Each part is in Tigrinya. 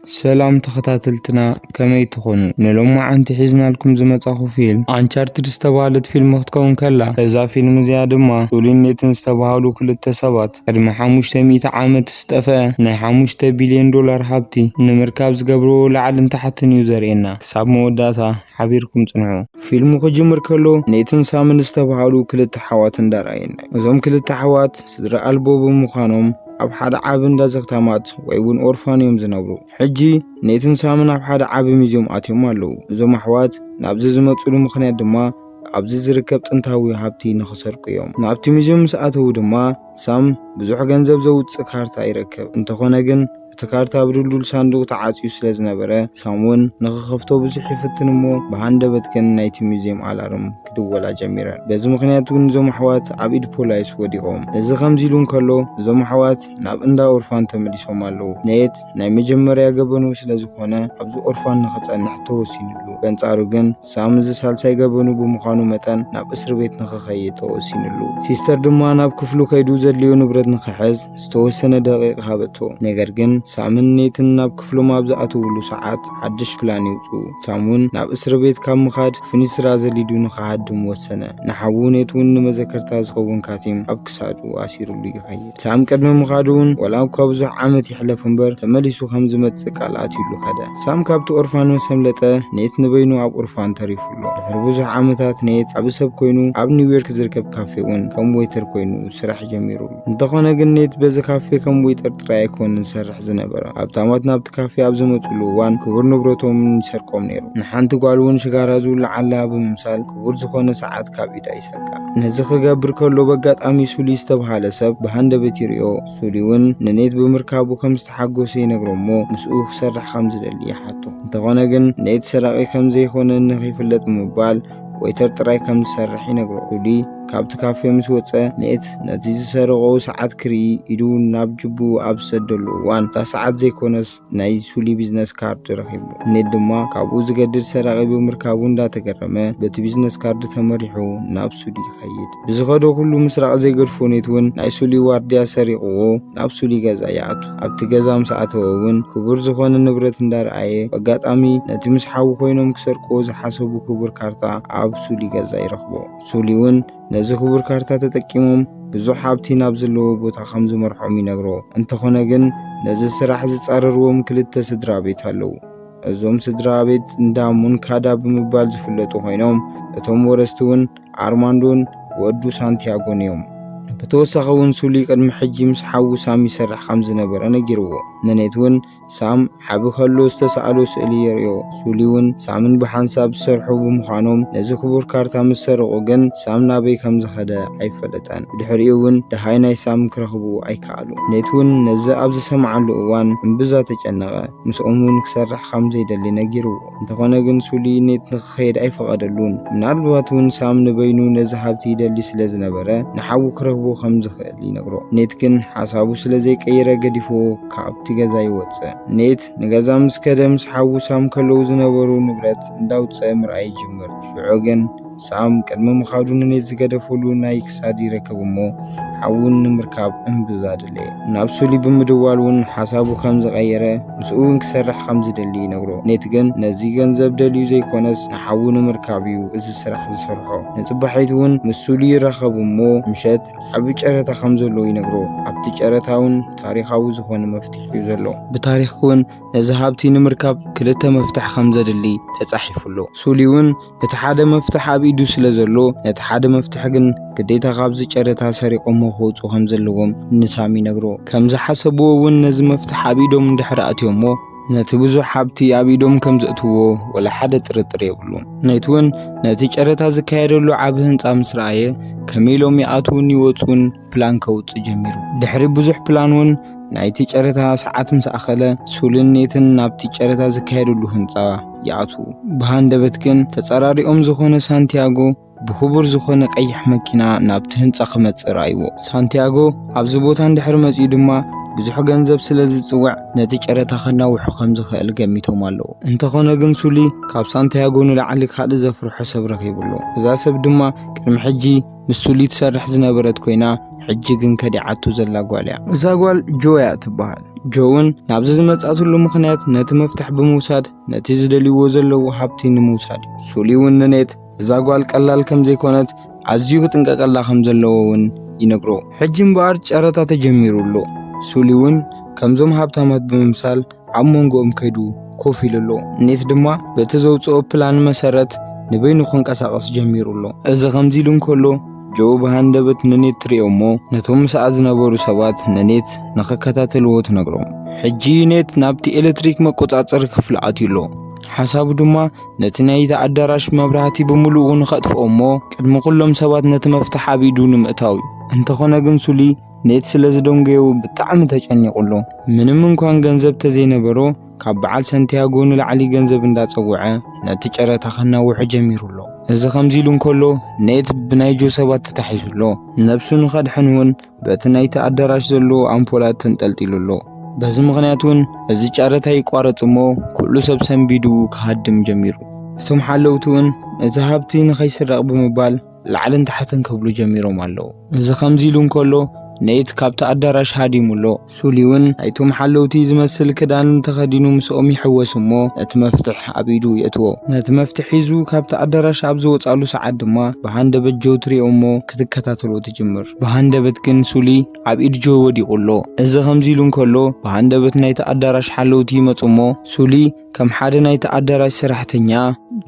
سلام تخطاتلتنا كما تخونوا نلوم عنتي حزنا لكم زمتاخو فيلم انشارتد استبالت فيلم مختكون كلا اذا فيلم زيادة ما سولينيتن استبالو كل التسابات قدم 500 عامت استفا نا 5 بليون دولار حبتي نمركاب زقبرو لعلم تحت نيوزرينا كساب موداتا حبيركم صنعوا فيلم كجمر كله نيتن سامن استبالو كل التحوات اندارين وزوم كل التحوات صدر ألبو بمخانهم أب حدا عاب اندازق تامات ويبون أورفان يوم زنبرو حجي نيتن سامن أب حدا عاب ميزيوم آتيوم مالو زوم أحوات نابزي زمتسولو مخنيات دما أبزي زركبت انتاوي هابتي نخسر قيوم نابتي ميزيوم ساعته دما سام بزوح غنزب زود سكارتا يركب انتخوناقن تكارتا برلول صندوق تعاطيو سلازنبره سامون نخخفتو بزح يفتنمو بهاندبتكن نايتي ميزيوم علارم كدولا جميرا بز مخنياتون زوم أحوات عبيد بولايس وديقوم إذا خمزيلون كلو زوم أحوات ناب اندا أورفان تمليسوم مالو نيت ناي مجمريا قبنو سلازقونا أبزو أورفان نخطأ نحتو سينلو بنتاروغن سامز سالساي قبنو بمخانو متان ناب اسر بيت نخخيتو سينلو سيستر دما ناب كفلو كيدو زليو نبرد نخحز استوسن دقيق هابتو نيغرغن سامن نيتن ناب كفلو مابزأتو ولو ساعات حدش فلاني وطو سامون ناب اسر بيت كام مخاد فنيس رازليدو نخحد موسنة نحاو نيتون نمزكرتا زخوون كاتيم أبكسادو واسيرو اللي يخيد سام قدم مخادون ولاو كابزو عامت يحلف انبر تمليسو خمزمت سكالات يلو خدا سام كابتو أورفان مسملتا نيت نبينو عب أورفان تاريفولو لحربوزو عامتات نيت عبسب كوينو عب نيويورك زركب كافيون كم ويتر كوينو سرح جميرو انتخونا قنيت بز كافي كم ويتر ترايكون نسرح زنبرا عبتاماتنا بتكافي عبزمتولو وان كبر نبروتو من سرقوم نيرو نحانتو قالون شغارازو لعلا بمثال كبر زخون ساعات كابيدا يسرقا نزخ قبر كلو بقات أمي سولي استبحال سب بهند بتيريو سوليون ننيت بمركابو كم استحقو سينقرمو مسؤوخ سرح خمز للي حتو انتخونا قن نيت سرقي خمزي خون النخي فلت مبال ويتر تراي كم سرحي نقرو سولي كابت كافي مسوطة نيت نتيجة سرقو ساعات كري إدو نابجبو أبسدلو وان تا ساعات زي كونس ناي سولي بيزنس كارد رخيبو نيت دما كابو زقدر سرقي بمركابون دا تقرمه بت بيزنس كارد تمريحو ناب سولي خيد بزغدو كلو مسرق زي قرفو نيتون ناي سولي وارديا سرقو ناب سولي غزا يعطو أبت غزام ساعته وون كبر زخون النبرت اندار آيه وقات أمي نتي مسحاو خوينو مكسرقو زحاسوبو كبر كارتا أب سولي غزا يرخبو سولي ون نزي خبر كارتا تتكيمهم بزو حابتي نابزلو بوتا خمز مرحومي نقرو انتخونا قن نزي سراح زتصارروهم كلتا سدرا بيت هلو ازوم سدرا بيت اندامون كادا بمبال زفلتو هينوم اتوم ورستون عرماندون ودو سانتياغون يوم بتوسخون سولي قدم حجي مسحاو سامي سرح خمز نبر انا جيرو ننيتون سام حابو خلو استسألو سئلي يريو سوليون سامن بحانساب سرحو بمخانوم نزي خبور كارتا مسرقو قن سام نابي خمز خدا اي فلتان بدحريون دهايناي سام كرخبو اي كالو نيتون نزي ابز سمعان لقوان انبزا تجنغا مسؤمون كسرح خمزي دالي نجيرو انتقونا قن سولي نيت نخير اي فقدلون من عرباتون سام نبينو نزي حابتي دالي سلاز نبرا نحاو كرخبو خمز خالي نقرو نيتكن حسابو سلازي كيرا قديفو كابتي غزا يوصى نيت نغزا مسكده مسحاو سام كلو زنبرو نبرت انداوصى مرأي جمر شعوغن سام قدم مخادون نيت زغدفولو ناي كسادي ركبمو حاون نمركاب انبزادلي نابسولي بمدوالون حسابو خمز غيره مسؤون كسرح خمز دلي نغرو نيتكن نزي غنزب دليو زي كونس نحاون نمركابيو از سرح زسرحو نتبحيتون مسؤولي رخبمو مشت حبي چرتا خمزلو ينغرو عبتي چرتاون تاريخاو زخون مفتح يزلو بتاريخ كون نزهابتي نمركاب كلتا مفتح خمزة دلي تتصحيفلو سوليون نتحاد مفتح عبيدو سلازلو نتحاد مفتح جن قديتا غابزي چرتا سريقو مخوصو خمزلوهم نسامي نغرو كمز حسبو ون نز مفتح عبيدو من دحرقاتيومو نتبزو حابتي عبيدوم كمزأتوو ولا حدا ترطر يبلون نيتون نتي چرتا زكايرلو عبهن تامس رأيه كميلو مئاتون يوصون بلان كوص جميرو دحري بزح بلانون نايتي چرتا ساعات مسأخله سولن نيتن نابتي چرتا زكايرلو هنصا يعطو بهاندبتكن تتصراريهم زخونه سانتياغو بخبر زخونه قيح مكينا نابت هنصا خمص رايو سانتياغو ابز بوتان دحر مصي دما بزح ገንዘብ ስለዝጽዋዕ ነቲ ጨረታ ኸናውሑ ከም ዝኽእል ገሚቶም ኣለዉ እንተኾነ ግን ሱሊ ካብ ሳንቲያጎ ንላዕሊ ካልእ ዘፍርሖ ሰብ ረኺቡሎ እዛ ሰብ ድማ ቅድሚ ሕጂ ምስ ሱሊ ትሰርሕ ዝነበረት ኮይና ሕጂ ግን ከዲዓቱ ዘላ ጓል እያ። እዛ ጓል ጆያ ትበሃል። ጆውን ናብዚ ዝመጻትሉ ምኽንያት ነቲ መፍትሕ ብምውሳድ ነቲ ዝደልይዎ ዘለዉ ሃብቲ ንምውሳድ እዩ። ሱሊ እውን ንኔት እዛ ጓል ቀላል ከም ዘይኮነት ኣዝዩ ክጥንቀቀላ ከም ዘለዎ እውን ይነግሮ። ሕጂ እምበኣር ጨረታ ተጀሚሩሎ። ሱሊ እውን ከምዞም ሃብታማት ብምምሳል ኣብ መንጎኦም ከይዱ ኮፍ ኢሉሎ። ኔት ድማ በቲ ዘውፅኦ ፕላን መሰረት ንበይኑ ክንቀሳቐስ ጀሚሩሎ። እዚ ከምዚ ኢሉ እንከሎ ጆ ብሃንደበት ንኔት ትሪኦ እሞ ነቶም ምስኣ ዝነበሩ ሰባት ንኔት ንኽከታተልዎ ትነግሮም። ሕጂ ኔት ናብቲ ኤሌክትሪክ መቆጻጸሪ ክፍሊ ኣትዩሎ። ሓሳቡ ድማ ነቲ ናይቲ ኣዳራሽ መብራህቲ ብምሉኡ ንኸጥፍኦ እሞ ቅድሚ ኩሎም ሰባት ነቲ መፍትሕ ኣብ ኢዱ ንምእታው እዩ። እንተኾነ ግን ሱሊ ኔት ስለ ዝደንገዩ ብጣዕሚ ተጨኒቑሎ። ምንም እንኳን ገንዘብ ተዘይነበሮ ካብ በዓል ሰንቲያጎ ንላዕሊ ገንዘብ እንዳጸውዐ ነቲ ጨረታ ኸናውሕ ጀሚሩሎ። እዚ ከምዚ ኢሉ እንከሎ ኔት ብናይ ጆ ሰባት ተታሒዙሎ። ነብሱ ንኸድሕን እውን በቲ ናይቲ ኣዳራሽ ዘለዎ ኣምፖላት ተንጠልጢሉሎ። በዚ ምኽንያት እውን እዚ ጨረታ ይቋረጽ እሞ ኩሉ ሰብ ሰንቢዱ ክሃድም ጀሚሩ። እቶም ሓለውቲ እውን እቲ ሃብቲ ንኸይስረቕ ብምባል ላዕልን ታሕትን ክብሉ ጀሚሮም ኣለዉ። እዚ ከምዚ ኢሉ እንከሎ ኔት ካብቲ ኣዳራሽ ሃዲሙሎ። ሱሊ እውን ናይቶም ሓለውቲ ዝመስል ክዳን ተኸዲኑ ምስኦም ይሕወስ እሞ ነቲ መፍትሕ ኣብ ኢዱ የእትዎ። ነቲ መፍትሕ ሒዙ ካብቲ ኣዳራሽ ኣብ ዝወፃሉ ሰዓት ድማ ብሃንደበት ጆ ትሪኦ እሞ ክትከታተሎ ትጅምር። ብሃንደበት ግን ሱሊ ኣብ ኢድ ጆ ወዲቑሎ። እዚ ከምዚ ኢሉ እንከሎ ብሃንደበት ናይቲ ኣዳራሽ ሓለውቲ ይመፁ እሞ ሱሊ ከም ሓደ ናይቲ ኣዳራሽ ሰራሕተኛ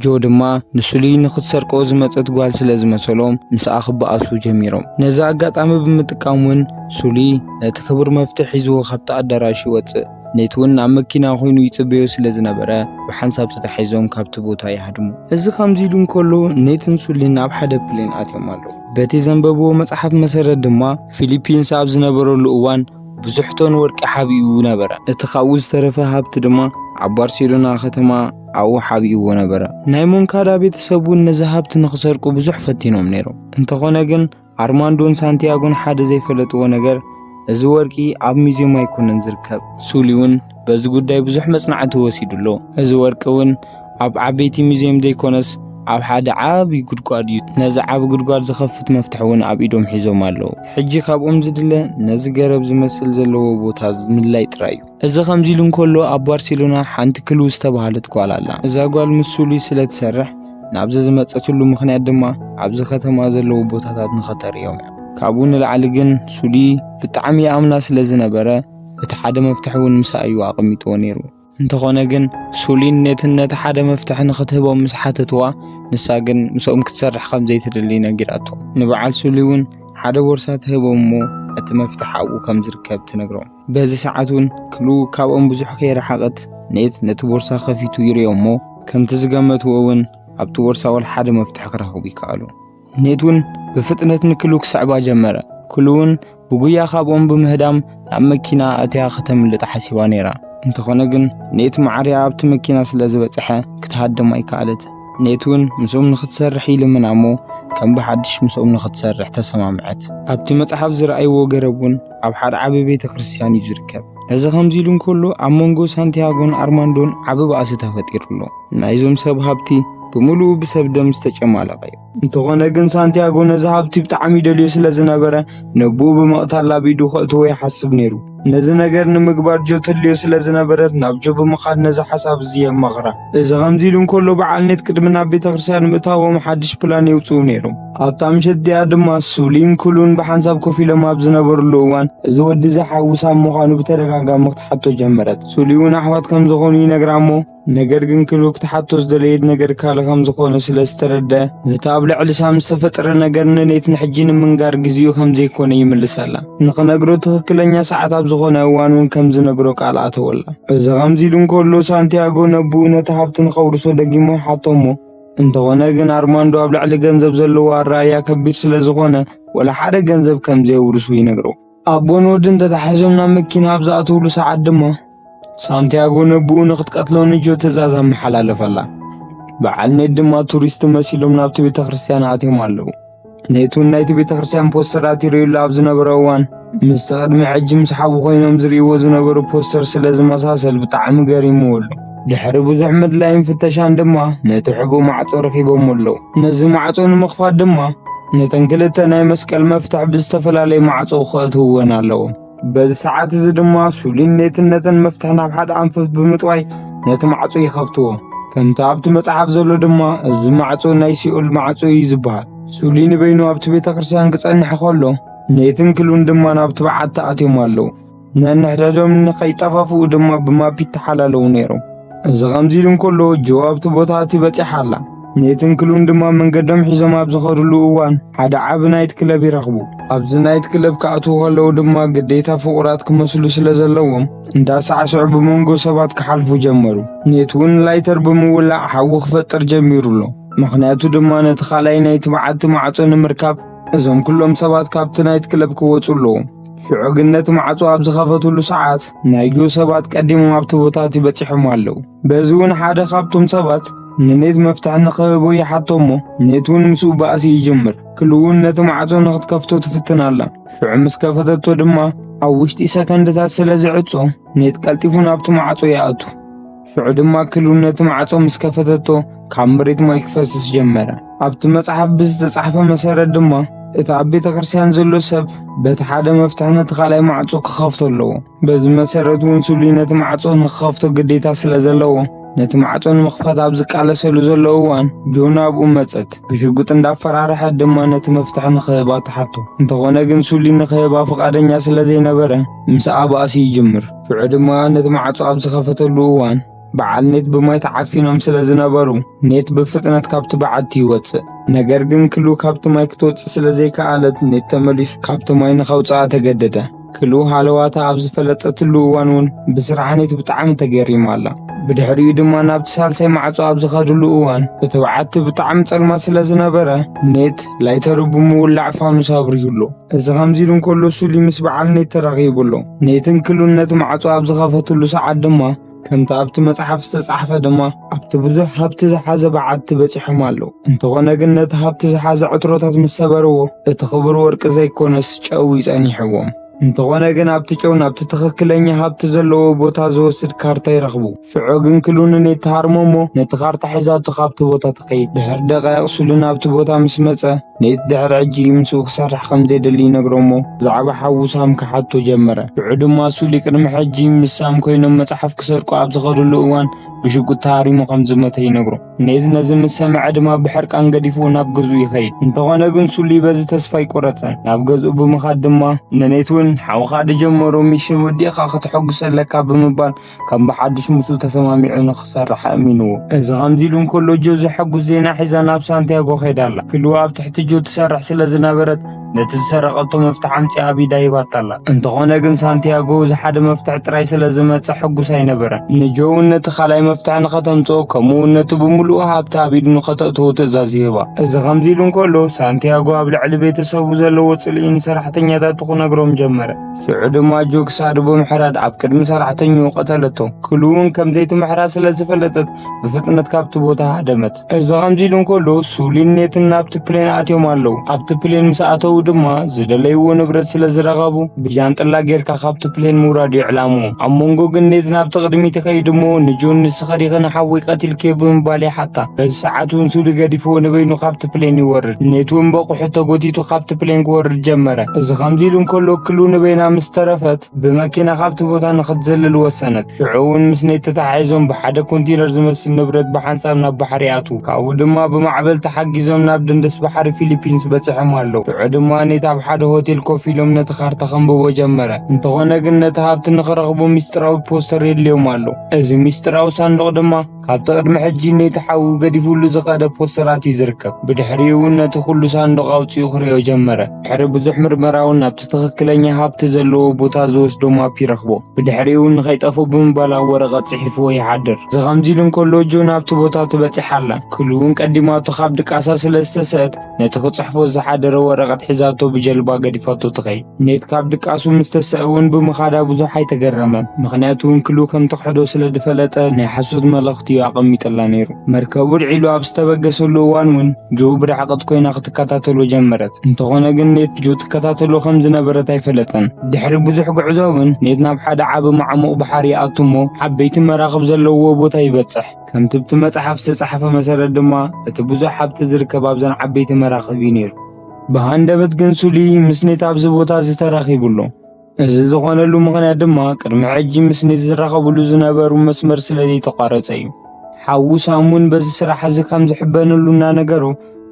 ጆ ድማ ንሱሊ ንኽትሰርቆ ዝመፀት ጓል ስለ ዝመሰሎም ምስኣ ክበኣሱ ጀሚሮም። ነዚ ኣጋጣሚ ብምጥቃም እውን ሱሊ ነቲ ክቡር መፍትሕ ሒዝዎ ካብቲ ኣዳራሽ ይወፅእ። ኔት እውን ኣብ መኪና ኮይኑ ይጽበዮ ስለ ዝነበረ ብሓንሳብ ተታሒዞም ካብቲ ቦታ ይሃድሙ። እዚ ከምዚ ኢሉ እንከሎ ኔትን ሱሊን ኣብ ሓደ ፕሌን ኣትዮም ኣለዉ። በቲ ዘንበብዎ መጽሓፍ መሰረት ድማ ፊሊፒንስ ኣብ ዝነበረሉ እዋን ብዙሕ ቶን ወርቂ ሓቢኡ ነበረ። እቲ ካብኡ ዝተረፈ ሃብቲ ድማ ኣብ ባርሴሎና ከተማ ኣብኡ ሓቢእዎ ነበረ። ናይ ሞንካዳ ቤተሰብ እውን ነዚ ሃብቲ ንኽሰርቁ ብዙሕ ፈቲኖም ነይሮም። እንተኾነ ግን ኣርማንዶን ሳንቲያጎን ሓደ ዘይፈለጥዎ ነገር እዚ ወርቂ ኣብ ሙዚየም ኣይኮነን ዝርከብ። ሱሊ እውን በዚ ጉዳይ ብዙሕ መጽናዕቲ ወሲዱሎ። እዚ ወርቂ እውን ኣብ ዓበይቲ ሙዚየም ዘይኮነስ ኣብ ሓደ ዓብይ ጉድጓድ እዩ። ነዚ ዓብ ጉድጓድ ዝኸፍት መፍትሕ እውን ኣብ ኢዶም ሒዞም ኣለዉ። ሕጂ ካብኦም ዝድለ ነዚ ገረብ ዝመስል ዘለዎ ቦታ ምላይ ጥራይ እዩ። እዚ ከምዚ ኢሉ እንከሎ ኣብ ባርሴሎና ሓንቲ ክሉ ዝተባሃለት ጓል ኣላ። እዛ ጓል ምስ ሱሊ ስለ ትሰርሕ ናብዚ ዝመፀትሉ ምኽንያት ድማ ኣብዚ ከተማ ዘለዉ ቦታታት ንኸተርእዮም እያ። ካብኡ ንላዕሊ ግን ሱሊ ብጣዕሚ ኣምና ስለ ዝነበረ እቲ ሓደ መፍትሕ እውን ምሳ እዩ ኣቐሚጥዎ ነይሩ። እንተኾነ ግን ሱሊን ነትን ነቲ ሓደ መፍትሕ ንኽትህቦም ምስ ሓተትዋ ንሳ ግን ምስኦም ክትሰርሕ ከም ዘይትደሊ ነጊራቶ። ንበዓል ሱሊ እውን ሓደ ቦርሳ ትህቦም እሞ እቲ መፍትሕ ኣብኡ ከም ዝርከብ ትነግሮም። በዚ ሰዓት እውን ክሉ ካብኦም ብዙሕ ከይረሓቐት ኔት ነቲ ቦርሳ ከፊቱ ይርዮ እሞ ከምቲ ዝገመትዎ እውን ኣብቲ ቦርሳ ወል ሓደ መፍትሕ ክረኽቡ ይከኣሉ። ኔት እውን ብፍጥነት ንክሉ ክስዕባ ጀመረ። ክሉ እውን ብጉያ ካብኦም ብምህዳም ናብ መኪና ኣትያ ከተምልጥ ሓሲባ ነይራ። እንተኾነ ግን ኔት ማዕርያ ኣብቲ መኪና ስለ ዝበፅሐ ክትሃድም ኣይከኣለት። ኔት እውን ምስኦም ንኽትሰርሕ ኢልምና እሞ ከም ብሓድሽ ምስኦም ንኽትሰርሕ ተሰማምዐት። ኣብቲ መጽሓፍ ዝረኣይዎ ገረብ እውን ኣብ ሓደ ዓቢ ቤተ ክርስቲያን እዩ ዝርከብ። እዚ ከምዚ ኢሉ እንከሎ ኣብ መንጎ ሳንቲያጎን ኣርማንዶን ዓቢ ባእሲ ተፈጢሩሎ። ናይዞም ሰብ ሃብቲ ብምሉኡ ብሰብ ደም ዝተጨማለቐ እዩ። እንተኾነ ግን ሳንቲያጎ ነዚ ሃብቲ ብጣዕሚ ደልዮ ስለ ዝነበረ ነብኡ ብምቕታል ኣብ ኢዱ ከእትዎ ይሓስብ ነይሩ። ነዚ ነገር ንምግባር ጆ ተድልዮ ስለ ዝነበረት ናብ ጆ ብምኻድ ነዚ ሓሳብ እዚ የመኽራ። እዚ ከምዚ ኢሉ እንከሎ በዓል ኔት ቅድሚ ናብ ቤተ ክርስቲያን ምእታዎም ሓድሽ ፕላን የውፅኡ ነይሮም። ኣብታ ምሸት ድያ ድማ ሱሊን ክሉን ብሓንሳብ ኮፍ ኢሎም ኣብ ዝነበሩሉ እዋን እዚ ወዲ ዘሓውሳ ምዃኑ ብተደጋጋሚ ክትሓቶ ጀመረት። ሱሊ እውን ኣሕዋት ከም ዝኾኑ ይነግራ እሞ ነገር ግን ክሉ ክትሓቶ ዝደለየት ነገር ካልእ ከም ዝኾነ ስለ ዝተረድአ ነቲ ኣብ ልዕሊ ሳም ዝተፈጠረ ነገር ንኔት ንሕጂ ንምንጋር ግዚኡ ከም ዘይኮነ ይምልሰላ። ንኽነግሮ ትኽክለኛ ሰዓት ኣብ ዝኾነ እዋን እውን ከም ዝነግሮ ቃል ኣተወላ። እዚ ከምዚ ኢሉ እንከሎ ሳንቲያጎ ነብኡ ነቲ ሃብቲ ንኸውርሶ ደጊሞ ይሓቶ እሞ እንተኾነ ግን ኣርማንዶ ኣብ ልዕሊ ገንዘብ ዘለዎ ኣረኣያ ከቢድ ስለ ዝኾነ ወላ ሓደ ገንዘብ ከም ዘይውርሱ ይነግሮ። ኣቦን ወድን ተታሒዞም ናብ መኪና ኣብ ዝኣተውሉ ሰዓት ድማ ሳንቲያጎ ነብኡ ንኽትቀትሎ ንጆ ትእዛዝ ኣመሓላለፈላ። በዓል ኔት ድማ ቱሪስት መሲሎም ናብቲ ቤተ ክርስቲያን ኣትዮም ኣለዉ። ኔት እውን ናይቲ ቤተ ክርስቲያን ፖስተራት ይርዩሉ ኣብ ዝነበረ እዋን ምስቲ ቅድሚ ሕጂ ምስ ሓዊ ኮይኖም ዝርእይዎ ዝነበሩ ፖስተር ስለ ዝመሳሰል ብጣዕሚ ገሪሙዎ ኣሎ። ድሕሪ ብዙሕ ምድላይን ፍተሻን ድማ ነቲ ሕቡእ ማዕጾ ረኺቦም ኣለዉ። ነዚ ማዕጾ ንምኽፋት ድማ ነተን ክልተ ናይ መስቀል መፍትሕ ብዝተፈላለየ ማዕጾ ክእትውወን ኣለዎም። በዚ ሰዓት እዚ ድማ ሱሊን ነተን መፍትሕ ናብ ሓደ ኣንፈት ብምጥዋይ ነቲ ማዕጾ ይኸፍትዎ። ከምቲ ኣብቲ መጽሓፍ ዘሎ ድማ እዚ ማዕጾ ናይ ሲኦል ማዕጾ እዩ ዝበሃል። ሱሊን በይኑ ኣብቲ ቤተ ክርስቲያን ክጸንሕ ከሎ ኔትን ክሉን ድማ ናብቲ በዓቲ ኣትዮም ኣለዉ። ነንሕድሕዶም ንኸይጠፋፍኡ ድማ ብማፒት ተሓላለዉ ነይሮም። እዚ ከምዚ ኢሉ እንከሎ ጆ ኣብቲ ቦታ እቲ በፂሓ ኣላ። ኔትን ክሉን ድማ መንገዶም ሒዞም ኣብ ዝኸድሉ እዋን ሓደ ዓብ ናይት ክለብ ይረኽቡ። ኣብዚ ናይት ክለብ ክኣትዉ ከለዉ ድማ ግዴታ ፍቑራት ክመስሉ ስለ ዘለዎም እንዳሳዕስዑ ብመንጎ ሰባት ክሓልፉ ጀመሩ። ኔት እውን ላይተር ብምውላዕ ሓዊ ክፈጥር ጀሚሩሎ። ምኽንያቱ ድማ ነቲ ኻልኣይ ናይቲ በዓቲ ማዕጾ ንምርካብ እዞም ኩሎም ሰባት ካብቲ ናይት ክለብ ክወፁ ኣለዎም። ሽዑ ግን ነቲ ማዕጾ ኣብ ዝኸፈትሉ ሰዓት ናይ ጆ ሰባት ቀዲሞም ኣብቲ ቦታ በፂሖም ኣለዉ። በዚ እውን ሓደ ካብቶም ሰባት ንኔት መፍትሕ ንኽህቦ ይሓቶ እሞ ኔት እውን ምስኡ ባእሲ ይጅምር። ክሉ እውን ነቲ ማዕጾ ንኽትከፍቶ ትፍትን ኣላ። ሽዑ ምስ ከፈተቶ ድማ ኣብ ውሽጢ ሰከንድታት ስለ ዝዕጾ ኔት ቀልጢፉ ናብቲ ማዕጾ ይኣቱ። ሽዑ ድማ ክሉ ነቲ ማዕጾ ምስ ከፈተቶ ካብ መሬት ማይ ክፈስስ ጀመረ። ኣብቲ መጽሓፍ ብዝተጻሕፈ መሰረት ድማ እቲ ኣብ ቤተ ክርስቲያን ዘሎ ሰብ በቲ ሓደ መፍትሕ ነቲ ኻልኣይ ማዕጾ ክኸፍቶ ኣለዎ። በዚ መሰረት እውን ሱሊን ነቲ ማዕጾ ንክኸፍቶ ግዴታ ስለ ዘለዎ ነቲ ማዕጾ ንምኽፋት ኣብ ዝቃለሰሉ ዘሎ እዋን ጆ ናብኡ መጸት። ብሽጉጥ እንዳፈራርሐት ድማ ነቲ መፍትሕ ንኽህባ ተሓቶ። እንተኾነ ግን ሱሊን ንኽህባ ፍቓደኛ ስለ ዘይነበረ ምስኣ ባእሲ ይጅምር። ሽዑ ድማ ነቲ ማዕጾ ኣብ ዝኸፈተሉ እዋን በዓል ኔት ብማይ ተዓፊኖም ስለ ዝነበሩ ኔት ብፍጥነት ካብቲ በዓቲ ይወፅእ። ነገር ግን ክሉ ካብቲ ማይ ክትወፅእ ስለ ዘይከኣለት ኔት ተመሊሱ ካብቲ ማይ ንኸውፅኣ ተገደደ። ክሉ ሃለዋታ ኣብ ዝፈለጠትሉ እዋን እውን ብስራሕ ኔት ብጣዕሚ ተገሪማ ኣላ። ብድሕሪኡ ድማ ናብቲ ሳልሳይ ማዕጾ ኣብ ዝኸድሉ እዋን እቲ በዓቲ ብጣዕሚ ጸልማ ስለ ዝነበረ ኔት ላይተሩ ብምውላዕ ፋኑስ ኣብርዩሎ። እዚ ከምዚ ኢሉ እንከሎ ሱሊን ምስ በዓል ኔት ተራኺቡሎ። ኔትን ክሉን ነቲ ማዕጾ ኣብ ዝኸፈትሉ ሰዓት ድማ ከምቲ ኣብቲ መጽሓፍ ዝተጻሕፈ ድማ ኣብቲ ብዙሕ ሃብቲ ዝሓዘ በዓቲ በፂሖም ኣለዉ። እንተኾነ ግን ነቲ ሃብቲ ዝሓዘ ዕትሮታት ምስ ሰበርዎ እቲ ክቡር ወርቂ ዘይኮነስ ጨው ይጸኒሕዎም። እንተኾነ ግን ኣብቲ ጨው ናብቲ ትኽክለኛ ሃብቲ ዘለዎ ቦታ ዝወስድ ካርታ ይረኽቡ። ሽዑ ግን ክሉን ኔት ተሃርሞ እሞ ነቲ ካርታ ሒዛቶ ካብቲ ቦታ ትኸይድ። ድሕሪ ደቓይቕ ሱሊን ኣብቲ ቦታ ምስ መጸ ኔት ድሕሪ ሕጂ ምስኡ ክሰርሕ ከም ዘይደሊ ይነግሮ እሞ ብዛዕባ ሓዊ ሳም ክሓቶ ጀመረ። ሽዑ ድማ ሱሊ ቅድሚ ሕጂ ምስ ሳም ኮይኖም መጽሓፍ ክሰርቁ ኣብ ዝኸድሉ እዋን ብሽጉጥ ተሃሪሙ ከም ዝመተ ይነግሮ። ኔት ነዚ ምስ ሰምዐ ድማ ብሕርቃን ገዲፉ ናብ ገዝኡ ይኸይድ። እንተኾነ ግን ሱሊ በዚ ተስፋ ይቆረጸን። ናብ ገዝኡ ብምኻድ ድማ ንኔት እውን ሓውኻ ድጀመሮ ሚሽን ወዲእኻ ክትሐጉስ ኣለካ ብምባል ከም ብሓድሽ ምስኡ ተሰማሚዑ ንኽሰርሕ ኣሚንዎ። እዚ ከምዚ ኢሉ እንከሎ ጆ ዘሐጉስ ዜና ሒዛ ናብ ሳንቲያጎ ኸይዳ ኣላ። ክሉ ኣብ ትሕቲ ጆ ትሰርሕ ስለ ዝነበረት ነቲ ዝሰረቐቶ መፍትሕ ኣምፂኣ ቢዳ ሂባታ ኣላ። እንተኾነ ግን ሳንቲያጎ ዝሓደ መፍትሕ ጥራይ ስለ ዝመጽእ ሕጉስ ኣይነበረን። ንጆ እውን ነቲ ኻልኣይ መፍትሕ ንኸተምጽኦ ከምኡውን ነቲ ብምሉእ ሃብቲ ኣብ ኢዱ ንኸተእትዎ ትእዛዝ ይህባ። እዚ ከምዚ ኢሉ እንከሎ ሳንቲያጎ ኣብ ልዕሊ ቤተሰቡ ዘለዎ ጽልኢ ንሰራሕተኛታቱ ክነግሮም ጀመረ። ሽዑ ድማ ጆ ክሳዱ ብምሕራድ ኣብ ቅድሚ ሰራሕተኛኡ ቀተለቶ። ክሉ እውን ከም ዘይትምሕራድ ስለ ዝፈለጠት ብፍጥነት ካብቲ ቦታ ሃደመት። እዚ ከምዚ ኢሉ እንከሎ ሱሊን ኔትን ናብቲ ፕሌን ኣትዮም ኣለዉ። ኣብቲ ፕሌን ምስ ኣተዉ ድማ ዝደለይዎ ንብረት ስለ ዝረኸቡ ብጃንጥላ ጌርካ ካብቲ ፕሌን ምውራድ ይዕላሙ። ኣብ መንጎ ግን ኔት ናብቲ ቅድሚት ይኸይድ እሞ ንጆ ንስኸ ዲኺ ንሓዊ ቀቲልክዮ ብምባል ይሓታ። በዚ ሰዓት እውን ሱሊ ገዲፍዎ ንበይኑ ካብቲ ፕሌን ይወርድ። ኔት እውን በቑሑ ተጎቲቱ ካብቲ ፕሌን ክወርድ ጀመረ። እዚ ከምዚ ኢሉ እንከሎ ክሉ ንበይና ምስ ተረፈት ብመኪና ካብቲ ቦታ ንኽትዘልል ወሰነት። ሽዑ እውን ምስ ኔት ተተሓሒዞም ብሓደ ኮንቴነር ዝመስል ንብረት ብሓንሳብ ናብ ባሕሪ ኣትዉ። ካብኡ ድማ ብማዕበል ተሓጊዞም ናብ ደንደስ ባሕሪ ፊሊፒንስ በፂሖም ኣለዉ። ሽዑ ድማ ኔት ኣብ ሓደ ሆቴል ኮፍ ኢሎም ነቲ ካርታ ከንብቦ ጀመረ። እንተኾነ ግን ነቲ ሃብቲ ንኽረኽቦ ሚስጥራዊ ፖስተር የድልዮም ኣሎ። እዚ ሚስጥራዊ ሳንዱቕ ድማ ካብቲ ቅድሚ ሕጂ ኔት ሓዊ ገዲፉሉ ዝኸደ ፖስተራት እዩ ዝርከብ። ብድሕሪኡ እውን ነቲ ኩሉ ሳንዱቕ ኣውፂኡ ክሪኦ ጀመረ። ድሕሪ ብዙሕ ምርመራ እውን ናብቲ ትኽክለኛ ሃብቲ ዘለዎ ቦታ ዝወስዶ ማፕ ይረኽቦ። ብድሕሪኡ እውን ንኸይጠፍኡ ብምባል ኣብ ወረቐት ጽሒፍዎ ይሓድር። እዚ ከምዚ ኢሉ እንከሎ ጆ ናብቲ ቦታ ትበፂሕ ኣላ። ክሉ እውን ቀዲማቶ ካብ ድቃሳ ስለ ዝተስአት ነቲ ክጽሕፎ ዝሓደረ ወረቐት ሒዛቶ ብጀልባ ገዲፋቶ ትኸይድ። ኔት ካብ ድቃሱ ምስ ተስአ እውን ብምኻዳ ብዙሕ ኣይተገረመን። ምኽንያቱ እውን ክሉ ከም ትክሕዶ ስለ ዝፈለጠ ናይ ሓሶት መልእኽቲ ኣቐሚጠላ ነይሩ። መርከቡ ድዒሉ ኣብ ዝተበገሰሉ እዋን እውን ጆ ብርሕቐት ኮይና ክትከታተሎ ጀመረት። እንተኾነ ግን ኔት ጆ ትከታተሎ ከም ዝነበረት ኣይፈለጠን። ድሕሪ ብዙሕ ጉዕዞ እውን ኔት ናብ ሓደ ዓቢ ማዕሙቕ ባሕሪ ኣቱ እሞ ዓበይቲ መራኽብ ዘለዎ ቦታ ይበጽሕ። ከምቲ ብቲ መጽሓፍ ዝተጻሕፈ መሰረት ድማ እቲ ብዙሕ ሃብቲ ዝርከብ ኣብዘን ዓበይቲ መራኽብ እዩ ነይሩ። ብሃንደበት ግን ሱሉይ ምስ ኔት ኣብዚ ቦታ ዝተራኺቡሎ። እዚ ዝኾነሉ ምኽንያት ድማ ቅድሚ ሕጂ ምስ ኔት ዝራኸብሉ ዝነበሩ መስመር ስለዘይተቋረፀ እዩ። ሓዊ ሳሙን በዚ ስራሕ እዚ ከም ዝሕበነሉ እናነገሮ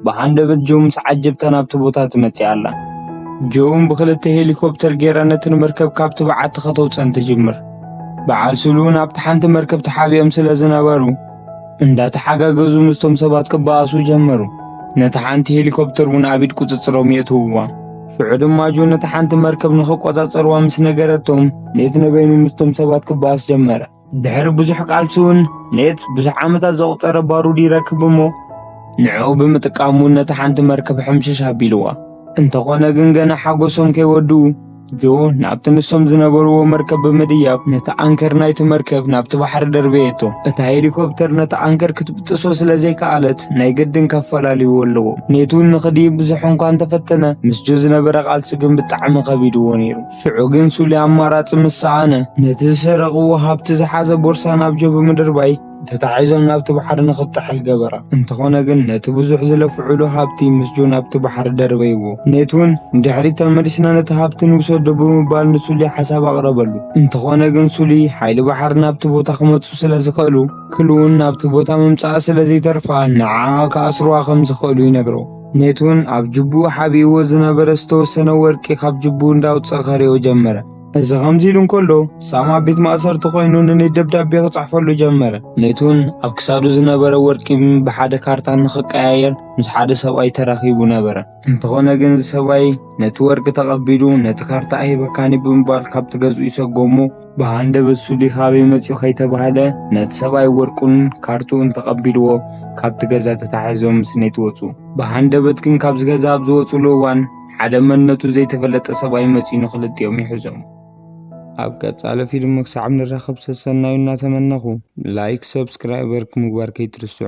ብሃንደበት ጆ ምስ ዓጀብታ ናብቲ ቦታ ትመፅእ ኣላ። ጆውን ብክልተ ሄሊኮፕተር ጌራ ነቲ መርከብ ካብቲ በዓቲ ከተውፀን ትጅምር። በዓል ሱሉን ኣብቲ ሓንቲ መርከብ ተሓቢኦም ስለ ዝነበሩ እንዳተሓጋገዙ ምስቶም ሰባት ክበኣሱ ጀመሩ። ነቲ ሓንቲ ሄሊኮፕተር እውን ኣብ ኢድ ቁፅፅሮም የእትውዋ። ሽዑ ድማ ጆ ነቲ ሓንቲ መርከብ ንኽቆፃፀርዋ ምስ ነገረቶም ኔት ንበይኑ ምስቶም ሰባት ክበኣስ ጀመረ። ድሕሪ ብዙሕ ቃልሲ እውን ኔት ብዙሕ ዓመታት ዘቑፀረ ባሩድ ይረክብ እሞ ንዕኡ ብምጥቃሙ ነቲ ሓንቲ መርከብ ሕምሽሽ ኣቢልዋ። እንተኾነ ግን ገና ሓጎሶም ከይወድኡ ጆ ናብቲ ንሶም ዝነበርዎ መርከብ ብምድያብ ነቲ ኣንከር ናይቲ መርከብ ናብቲ ባሕሪ ደርበየቶ። እታ ሄሊኮፕተር ነቲ ኣንከር ክትብጥሶ ስለዘይከኣለት ናይ ገድን ከፈላልይዎ ኣለዎ። ኔት እውን ንኽድይብ ብዙሕ እኳ እንተፈተነ ምስ ጆ ዝነበረ ቃልሲ ግን ብጣዕሚ ከቢድዎ ነይሩ። ሽዑ ግን ሱሉይ ኣማራፂ ምስ ሰኣነ ነቲ ዝሰረቕዎ ሃብቲ ዝሓዘ ቦርሳ ናብ ጆ ብምድርባይ ተታሒዞም ናብቲ ባሕሪ ንኽጥሕል ገበራ። እንተኾነ ግን ነቲ ብዙሕ ዝለፍዕሉ ሃብቲ ምስ ጆ ናብቲ ባሕሪ ደርበይዎ። ኔት እውን ድሕሪ ተመሊስና ነቲ ሃብቲ ንውሰዶ ብምባል ንሱሉይ ሓሳብ ኣቕረበሉ። እንተኾነ ግን ሱሉይ ሓይሊ ባሕሪ ናብቲ ቦታ ክመፁ ስለ ዝኽእሉ ክልውን ናብቲ ቦታ ምምፃእ ስለዘይተርፋ ንዓ ከኣስርዋ ከም ዝኽእሉ ይነግሮ። ኔት እውን ኣብ ጅቡኡ ሓቢእዎ ዝነበረ ዝተወሰነ ወርቂ ካብ ጅቡኡ እንዳውፅእ ከሪኦ ጀመረ። እዚ ከምዚ ኢሉ እንከሎ ሳም ኣብ ቤት ማእሰርቲ ኮይኑ ንኔት ደብዳቤ ክፅሕፈሉ ጀመረ። ኔት እውን ኣብ ክሳዱ ዝነበረ ወርቂ ብሓደ ካርታ ንኽቀያየር ምስ ሓደ ሰብኣይ ተራኺቡ ነበረ። እንተኾነ ግን እዚ ሰብኣይ ነቲ ወርቂ ተቐቢሉ ነቲ ካርታ ኣይበካኒ ብምባል ካብቲ ገዝኡ ይሰጎሞ። ብሃንደበት ሱሉይ ካበይ መፂኡ ከይተባሃለ ነቲ ሰብኣይ ወርቁን ካርቱኡን ተቐቢልዎ ካብቲ ገዛ ተታሒዞም ምስ ኔት ወፁ። ብሃንደበት ግን ካብዚ ገዛ ኣብ ዝወፁሉ እዋን ሓደ መንነቱ ዘይተፈለጠ ሰብኣይ መፂኡ ንኽልቲኦም ይሕዞም። ኣብ ቀጻሊ ፊልም ክሳብ ንራኸብ ሰናዩ እናተመነኹ ላይክ ሰብስክራይበር ምግባር ከይትርስዑ።